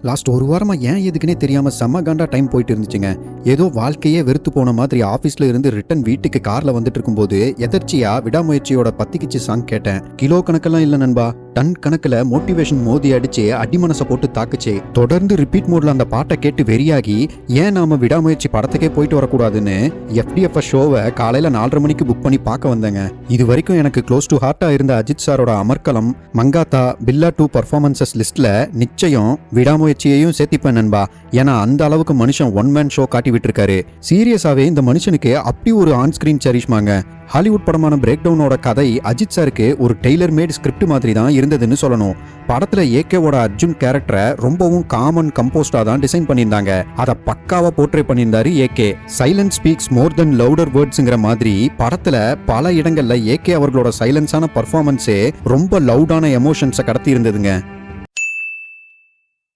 Last ஒரு வாரமா ஏன் எதுக்குன்னே தெரியாம செம்ம காண்டா டைம் போயிட்டு இருந்துச்சுங்க. ஏதோ வாழ்க்கையே வெறுத்து போன மாதிரி ஆபீஸ்ல இருந்து ரிட்டர்ன் வீட்டுக்கு கார்ல வந்துட்டு இருக்கும்போது எதர்ச்சியா விடாமுயற்சியோட பத்திக்கிச்சு சாங் கேட்டேன். கிலோ கணக்கெல்லாம் இல்ல நண்பா, டன் கணக்குல மோட்டிவேஷன் மோதி அடிச்சு அடிமனசை போட்டு தாக்குச்சு. தொடர்ந்து ரிப்பீட் மோட்ல அந்த பாட்டை கேட்டு வெறியாகி ஏன் நாம விடாமுயற்சி படத்துக்கே போயிட்டு வரக்கூடாதுன்னு FDFS ஷோவை காலையில 4:30 மணிக்கு புக் பண்ணி பார்க்க வந்தேங்க. இது வரைக்கும் எனக்கு க்ளோஸ் டு ஹார்ட்டா இருந்த அஜித் சாரோட அமர்கலம், மங்காத்தா, பில்லா 2 பர்ஃபார்மன்சஸ் லிஸ்ட்ல நிச்சயம் விடாமுயற்சியையும் சேர்த்திப்பேன் நண்பா. ஏன்னா அந்த அளவுக்கு மனுஷன் ஒன் மேன் ஷோ காட்டி விட்டுருக்காரு. சீரியஸாவே இந்த மனுஷனுக்கு அப்படி ஒரு ஆன் ஸ்கிரீன் சரிஷ்மாங்க. ஹாலிவுட் படமான பிரேக் டவுனோட கதை அஜித் சாருக்கு ஒரு டெய்லர் மேட் ஸ்கிரிப்ட் மாதிரி தான் இருந்ததுன்னு சொல்லணும். படத்துல ஏகேவோட அர்ஜுன் கேரக்டரை ரொம்பவும் காமன் கம்போஸ்டா தான் டிசைன் பண்ணியிருந்தாங்க. அதை பக்காவா போர்ட்ரே பண்ணியிருந்தாரு ஏகே. சைலன்ஸ் ஸ்பீக்ஸ் மோர் தென் லவுடர் வேர்ட்ஸ்ங்கிற மாதிரி படத்துல பல இடங்கள்ல ஏகே அவர்களோட சைலன்ஸான பர்ஃபார்மன்ஸே ரொம்ப லவுடான எமோஷன்ஸை கடத்தி இருந்ததுங்க.